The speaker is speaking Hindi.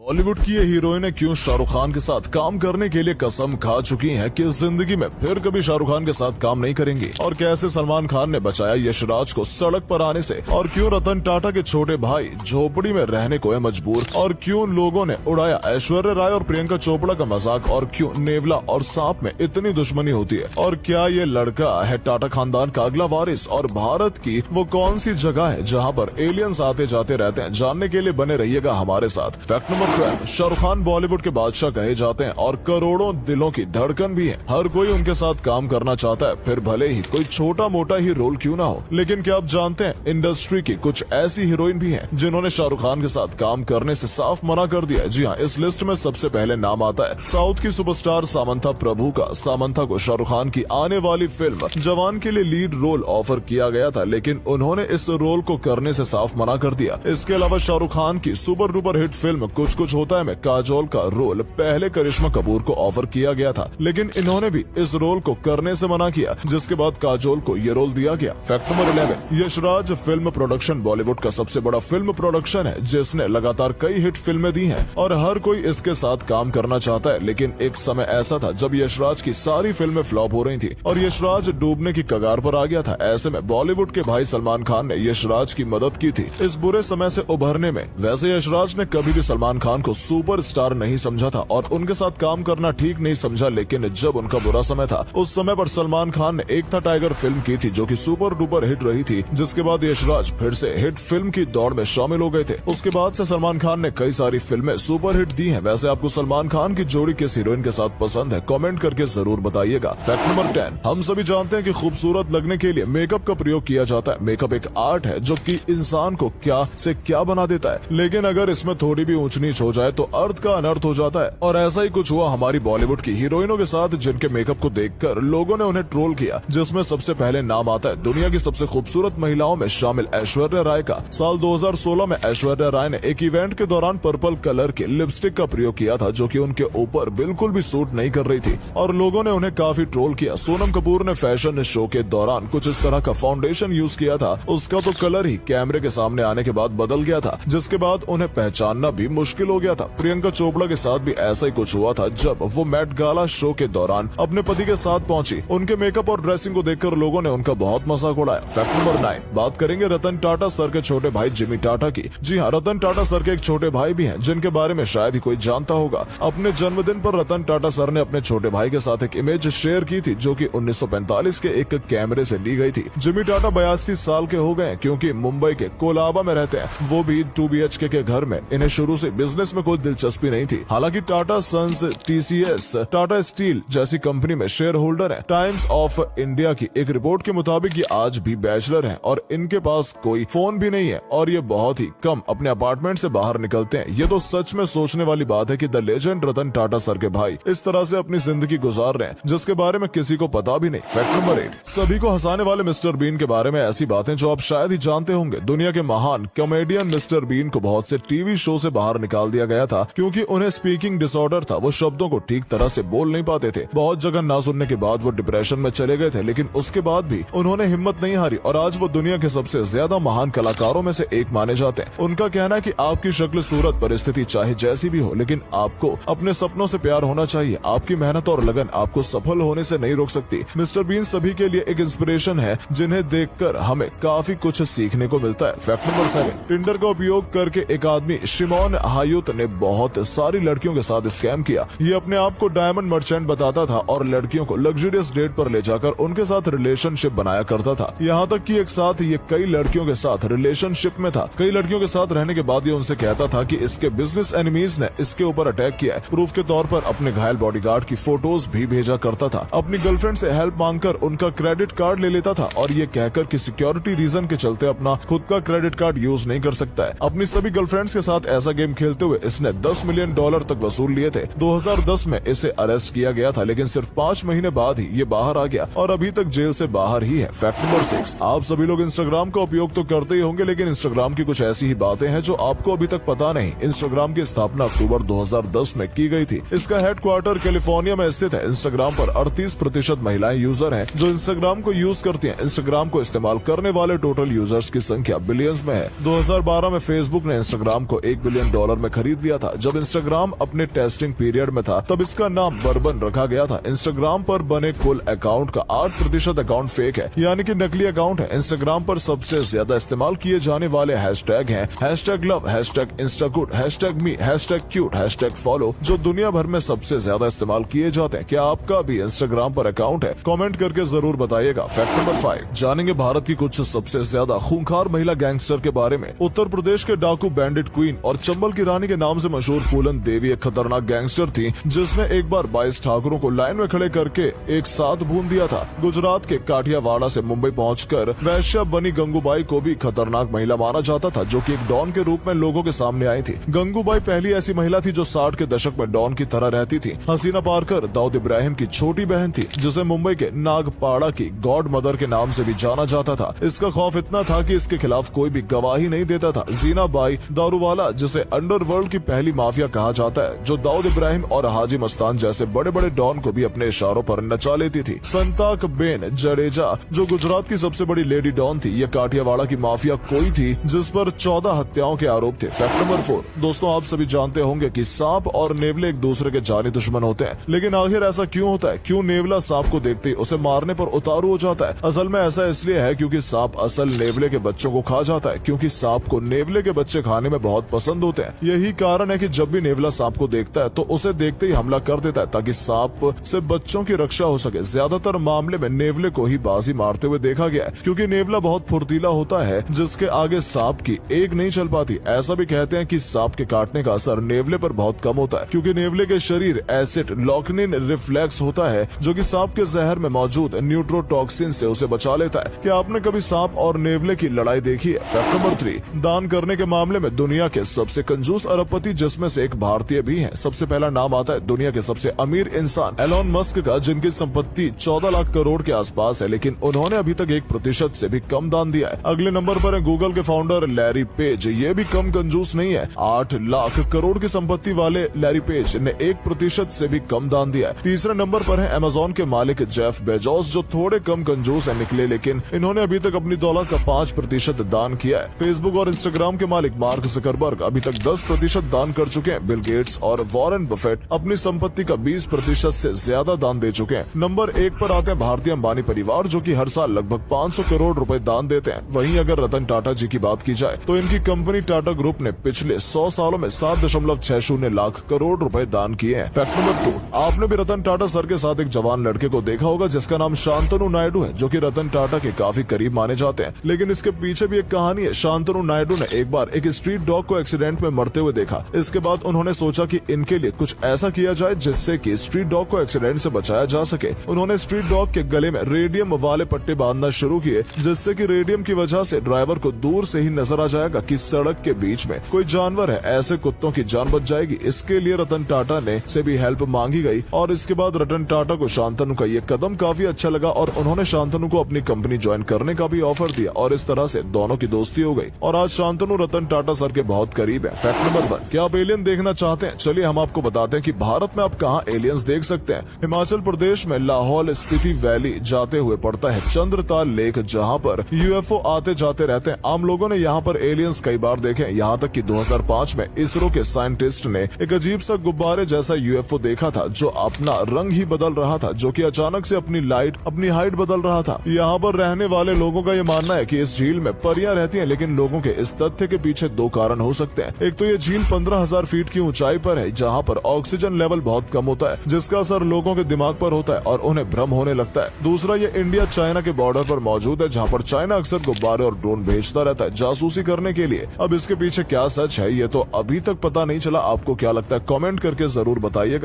बॉलीवुड की ये हीरोइनें क्यों शाहरुख खान के साथ काम करने के लिए कसम खा चुकी हैं कि जिंदगी में फिर कभी शाहरुख खान के साथ काम नहीं करेंगी, और कैसे सलमान खान ने बचाया यशराज को सड़क पर आने से, और क्यों रतन टाटा के छोटे भाई झोपड़ी में रहने को है मजबूर, और क्यों लोगों ने उड़ाया ऐश्वर्या राय और प्रियंका चोपड़ा का मजाक, और क्यों नेवला और सांप में इतनी दुश्मनी होती है, और क्या ये लड़का है टाटा खानदान का अगला वारिस, और भारत की वो कौन सी जगह है जहाँ पर एलियंस आते जाते रहते हैं। जानने के लिए बने रहिएगा हमारे साथ। फैक्ट नंबर 12, शाहरुख खान बॉलीवुड के बादशाह कहे जाते हैं और करोड़ों दिलों की धड़कन भी है। हर कोई उनके साथ काम करना चाहता है, फिर भले ही कोई छोटा मोटा ही रोल क्यों ना हो। लेकिन क्या आप जानते हैं इंडस्ट्री की कुछ ऐसी हीरोइन भी हैं जिन्होंने शाहरुख खान के साथ काम करने से साफ मना कर दिया है। जी हाँ, इस लिस्ट में सबसे पहले नाम आता है साउथ की सुपरस्टार सामंथा प्रभु का। सामंथा को शाहरुख खान की आने वाली फिल्म जवान के लिए लीड रोल ऑफर किया गया था, लेकिन उन्होंने इस रोल को करने से साफ मना कर दिया। इसके अलावा शाहरुख खान की सुपर डुपर हिट फिल्म कुछ कुछ होता है में काजोल का रोल पहले करिश्मा कपूर को ऑफर किया गया था, लेकिन इन्होंने भी इस रोल को करने से मना किया, जिसके बाद काजोल को ये रोल दिया गया। Fact number 11, Yashraj film production Bollywood का सबसे बड़ा फिल्म प्रोडक्शन है जिसने लगातार कई हिट फिल्में दी हैं और हर कोई इसके साथ काम करना चाहता है। लेकिन एक समय ऐसा था जब यशराज की सारी फिल्में फ्लॉप हो रही थी और यशराज डूबने की कगार पर आ गया था। ऐसे में बॉलीवुड के भाई सलमान खान ने यशराज की मदद की थी इस बुरे समय से उभरने में। वैसे यशराज ने कभी भी सलमान खान को सुपरस्टार नहीं समझा था और उनके साथ काम करना ठीक नहीं समझा, लेकिन जब उनका बुरा समय था उस समय पर सलमान खान ने एक था टाइगर फिल्म की थी जो कि सुपर डुपर हिट रही थी, जिसके बाद यशराज फिर से हिट फिल्म की दौड़ में शामिल हो गए थे। उसके बाद से सलमान खान ने कई सारी फिल्में सुपर हिट दी हैं। वैसे आपको सलमान खान की जोड़ी किस हीरोइन के साथ पसंद है, कमेंट करके जरूर बताइएगा। फैक्ट नंबर 10, हम सभी जानते हैं कि खूबसूरत लगने के लिए मेकअप का प्रयोग किया जाता है। मेकअप एक आर्ट है जो कि इंसान को क्या से क्या बना देता है, लेकिन अगर इसमें थोड़ी भी ऊंच नीच हो जाए तो अर्थ का अनर्थ हो जाता है। और ऐसा ही कुछ हुआ हमारी बॉलीवुड की हीरोइनों के साथ, जिनके मेकअप को देखकर लोगों ने उन्हें ट्रोल किया, जिसमें सबसे पहले नाम आता है दुनिया की सबसे खूबसूरत महिलाओं में शामिल ऐश्वर्या राय का। साल 2016 में ऐश्वर्या राय ने एक इवेंट के दौरान पर्पल कलर की लिपस्टिक का प्रयोग किया था जो कि उनके ऊपर बिल्कुल भी सूट नहीं कर रही थी और लोगों ने उन्हें काफी ट्रोल किया। सोनम कपूर ने फैशन शो के दौरान कुछ इस तरह का फाउंडेशन यूज किया था, उसका तो कलर ही कैमरे के सामने आने के बाद बदल गया था, जिसके बाद उन्हें पहचानना भी मुश्किल हो गया था। प्रियंका चोपड़ा के साथ भी ऐसा ही कुछ हुआ था जब वो मैट गाला शो के दौरान अपने पति के साथ पहुंची। उनके मेकअप और ड्रेसिंग को देखकर लोगों ने उनका बहुत मजाक उड़ाया। फैक्ट नंबर 9, बात करेंगे रतन टाटा सर के छोटे भाई जिमी टाटा की। जी हाँ, रतन टाटा सर के एक छोटे भाई भी हैं जिनके बारे में शायद ही कोई जानता होगा। अपने जन्मदिन पर रतन टाटा सर ने अपने छोटे भाई के साथ एक इमेज शेयर की थी जो कि 1945 के एक कैमरे से ली गई थी। जिमी टाटा 82 साल के हो गए क्योंकि मुंबई के कोलाबा में रहते हैं, वो भी 2 BHK के घर में। इन्हें शुरू से बिजनेस में कोई दिलचस्पी नहीं थी। हालांकि Tata sons, TCS, Tata steel जैसी कंपनी में शेयर होल्डर है। टाइम्स ऑफ इंडिया की एक रिपोर्ट के मुताबिक ये आज भी बैचलर हैं और इनके पास कोई फोन भी नहीं है और ये बहुत ही कम अपने अपार्टमेंट से बाहर निकलते हैं। ये तो सच में सोचने वाली बात है कि the legend Ratan Tata sir के भाई इस तरह से अपनी जिंदगी गुजार रहे हैं जिसके बारे में किसी को पता भी नहीं। फैक्ट नंबर 8, सभी को हंसाने वाले मिस्टर बीन के बारे में ऐसी बातें जो आप शायद ही जानते होंगे। दुनिया के महान कॉमेडियन मिस्टर बीन को बहुत से टीवी शो से बाहर निकाल दिया गया था क्योंकि उन्हें स्पीकिंग डिसऑर्डर था। वो शब्दों को ठीक तरह से बोल नहीं पाते थे। बहुत जगह ना सुनने के बाद वो डिप्रेशन में चले गए थे, लेकिन उसके बाद भी उन्होंने हिम्मत नहीं हारी और आज वो दुनिया के सबसे ज्यादा महान कलाकारों में से एक माने जाते हैं। उनका कहना है कि आपकी शक्ल, सूरत, परिस्थिति चाहे जैसी भी हो, लेकिन आपको अपने सपनों से प्यार होना चाहिए। आपकी मेहनत और लगन आपको सफल होने से नहीं रोक सकती। मिस्टर बीन सभी के लिए एक इंस्पिरेशन है जिन्हें देखकर हमें काफी कुछ सीखने को मिलता है। फैक्ट नंबर 7, टिंडर का उपयोग करके एक आदमी शिमोन हायुत ने बहुत सारी लड़कियों के साथ स्कैम किया। ये अपने आप को डायमंड मर्चेंट बताता था और लड़कियों को लग्जरियस डेट पर ले जाकर उनके साथ रिलेशनशिप बनाया करता था। यहाँ तक कि एक साथ ये कई लड़कियों के साथ रिलेशनशिप में था। कई लड़कियों के साथ रहने के बाद ये उनसे कहता था कि इसके बिजनेस एनिमीज ने इसके ऊपर अटैक किया है। प्रूफ के तौर पर अपने घायल बॉडीगार्ड की फोटोज भी भेजा करता था। अपनी गर्लफ्रेंड से हेल्प मांगकर उनका क्रेडिट कार्ड ले लेता था और ये कहकर कि सिक्योरिटी रीजन के चलते अपना खुद का क्रेडिट कार्ड यूज नहीं कर सकता है। अपनी सभी गर्लफ्रेंड्स के साथ ऐसा गेम खेलते हुए इसने $10 मिलियन तक वसूल लिए थे। 2010 में इसे अरेस्ट किया गया था, लेकिन सिर्फ 5 महीने बाद ही ये बाहर आ गया और अभी तक जेल से बाहर ही है। फैक्ट नंबर 6, आप सभी लोग इंस्टाग्राम का उपयोग तो करते ही होंगे, लेकिन इंस्टाग्राम की कुछ ऐसी ही बातें हैं जो आपको अभी तक पता नहीं। इंस्टाग्राम की स्थापना अक्टूबर 2010 में की गई थी। इसका हेडक्वार्टर कैलिफोर्निया में स्थित है। इंस्टाग्राम पर 38% महिलाएं यूजर हैं जो इंस्टाग्राम को यूज करती हैं। इंस्टाग्राम को इस्तेमाल करने वाले टोटल यूजर्स की संख्या बिलियंस में है। 2012 में फेसबुक ने इंस्टाग्राम को $1 बिलियन में खरीद लिया था। जब इंस्टाग्राम अपने टेस्टिंग पीरियड में था तब इसका नाम बर्बन रखा गया था। इंस्टाग्राम पर बने कुल अकाउंट का 8% अकाउंट फेक है, यानी कि नकली अकाउंट है। इंस्टाग्राम पर सबसे ज्यादा इस्तेमाल किए जाने वाले हैशटैग हैं #लव, #इंस्टागुड, #मी, #क्यूट, #फॉलो, जो दुनिया भर में सबसे ज्यादा इस्तेमाल किए जाते हैं। क्या आपका भी इंस्टाग्राम पर अकाउंट है? कमेंट करके जरूर बताइएगा। फैक्ट नंबर 5 जानेंगे भारत की कुछ सबसे ज्यादा खूंखार महिला गैंगस्टर के बारे में। उत्तर प्रदेश के डाकू बैंडिट क्वीन और चंबल की रानी के नाम से मशहूर फूलन देवी एक खतरनाक गैंगस्टर थी, जिसने एक बार 22 ठाकुरों को लाइन में खड़े करके एक साथ भून दिया था। गुजरात के काठियावाड़ा से मुंबई पहुंचकर वैश्या बनी गंगूबाई को भी खतरनाक महिला माना जाता था, जो कि एक डॉन के रूप में लोगों के सामने आई थी। गंगूबाई पहली ऐसी महिला थी जो 60 के दशक में डॉन की तरह रहती थी। हसीना पारकर दाऊद इब्राहिम की छोटी बहन थी, जिसे मुंबई के नागपाड़ा की गॉड मदर के नाम से भी जाना जाता था। इसका खौफ इतना था कि इसके खिलाफ कोई भी गवाही नहीं देता था। जीना बाई दारूवाला, जिसे अंडरवर्ल्ड की पहली माफिया कहा जाता है, जो दाऊद इब्राहिम और हाजी मस्तान जैसे बड़े बड़े डॉन को भी अपने इशारों पर नचा लेती थी। संताक बेन जडेजा, जो गुजरात की सबसे बड़ी लेडी डॉन थी, यह काठियावाड़ा की माफिया कोई थी जिस पर 14 हत्याओं के आरोप थे। फैक्ट नंबर 4 दोस्तों, आप सभी जानते होंगे कि सांप और नेवले एक दूसरे के जानी दुश्मन होते हैं, लेकिन आखिर ऐसा क्यों होता है? क्यों नेवला सांप को देखते ही उसे मारने पर उतारू हो जाता है? असल में ऐसा इसलिए है क्योंकि सांप असल नेवले के बच्चों को खा जाता है, क्योंकि सांप को नेवले के बच्चे खाने में बहुत पसंद होते हैं। यही कारण है कि जब भी नेवला सांप को देखता है तो उसे देखते ही हमला कर देता है, ताकि सांप से बच्चों की रक्षा हो सके। ज्यादातर मामले में नेवले को ही बाजी मारते हुए देखा गया है, क्योंकि नेवला बहुत फुर्तीला होता है, जिसके आगे सांप की एक नहीं चल पाती। ऐसा भी कहते हैं कि सांप के काटने का असर नेवले पर बहुत कम होता है, क्योंकि नेवले के शरीर एसिड लॉकनिन रिफ्लेक्स होता है, जो कि सांप के जहर में मौजूद न्यूट्रोटॉक्सिन से उसे बचा लेता है। क्या आपने कभी सांप और नेवले की लड़ाई देखी है? फैक्ट नंबर 3 दान करने के मामले में दुनिया के सबसे कंजूस अरबपति जिसमें से एक भारतीय भी है। सबसे पहला नाम आता है दुनिया के सबसे अमीर इंसान एलोन मस्क का, जिनकी संपत्ति 14 लाख करोड़ के आसपास है, लेकिन उन्होंने अभी तक 1% से भी कम दान दिया है। अगले नंबर पर है गूगल के फाउंडर लैरी पेज। ये भी कम कंजूस नहीं है। 8 लाख करोड़ की संपत्ति वाले लैरी पेज ने 1% से भी कम दान दिया है। तीसरे नंबर पर है अमेजोन के मालिक जेफ बेजोस, जो थोड़े कम कंजूस है निकले, लेकिन इन्होंने अभी तक अपनी दौलत का 5% दान किया है। फेसबुक और इंस्टाग्राम के मालिक मार्क जुकरबर्ग अभी तक 10% दान कर चुके हैं। बिल गेट्स और वॉरेन बफेट अपनी संपत्ति का 20% से ज्यादा दान दे चुके हैं। नंबर 1 पर आते हैं भारतीय अंबानी परिवार, जो कि हर साल लगभग 500 करोड़ रुपए दान देते हैं। वहीं अगर रतन टाटा जी की बात की जाए तो इनकी कंपनी टाटा ग्रुप ने पिछले 100 सालों में 7.60 लाख करोड़ रुपए दान किए हैं। फैक्ट नंबर 2 आपने भी रतन टाटा सर के साथ एक जवान लड़के को देखा होगा, जिसका नाम शांतनु नायडू है, जो कि रतन टाटा के काफी करीब माने जाते हैं। लेकिन इसके पीछे भी एक कहानी है। शांतनु नायडू ने एक बार एक स्ट्रीट डॉग को एक्सीडेंट में मरते हुए देखा। इसके बाद उन्होंने सोचा कि इनके लिए कुछ ऐसा किया जाए जिससे कि स्ट्रीट डॉग को एक्सीडेंट से बचाया जा सके। उन्होंने स्ट्रीट डॉग के गले में रेडियम वाले पट्टे बांधना शुरू किए, जिससे कि रेडियम की वजह से ड्राइवर को दूर से ही नजर आ जाएगा कि सड़क के बीच में कोई जानवर है। ऐसे कुत्तों की जान बच जाएगी। इसके लिए रतन टाटा ने से भी हेल्प मांगी गई, और इसके बाद रतन टाटा को शांतनु का ये कदम काफी अच्छा लगा और उन्होंने शांतनु को अपनी कंपनी ज्वाइन करने का भी ऑफर दिया, और इस तरह से दोनों की दोस्ती हो गई और आज शांतनु रतन टाटा सर के बहुत करीब है। फैक्ट नंबर 1 क्या आप एलियन देखना चाहते हैं? चलिए हम आपको बताते हैं कि भारत में आप कहां एलियंस देख सकते हैं। हिमाचल प्रदेश में लाहौल स्पीति वैली जाते हुए पड़ता है चंद्रताल लेक, जहां पर यूएफओ आते जाते रहते हैं। आम लोगों ने यहां पर एलियंस कई बार देखे, यहां तक कि 2005 में इसरो के साइंटिस्ट ने एक अजीब सा गुब्बारे जैसा यूएफओ देखा था, जो अपना रंग ही बदल रहा था, जो कि अचानक से अपनी हाइट बदल रहा था। यहाँ पर रहने वाले लोगों का ये मानना है कि इस झील में परियां रहती हैं, लेकिन लोगों के इस तथ्य के पीछे 2 कारण हो सकते हैं। एक तो ये झील 15,000 फीट की ऊंचाई पर है, जहाँ पर ऑक्सीजन लेवल बहुत कम होता है, जिसका असर लोगों के दिमाग पर होता है और उन्हें भ्रम होने लगता है। दूसरा, ये इंडिया चाइना के बॉर्डर पर मौजूद है, जहाँ पर चाइना अक्सर गुब्बारे और ड्रोन भेजता रहता है जासूसी करने के लिए। अब इसके पीछे क्या सच है, ये तो अभी तक पता नहीं चला। आपको क्या लगता है? कमेंट करके जरूर बताइएगा।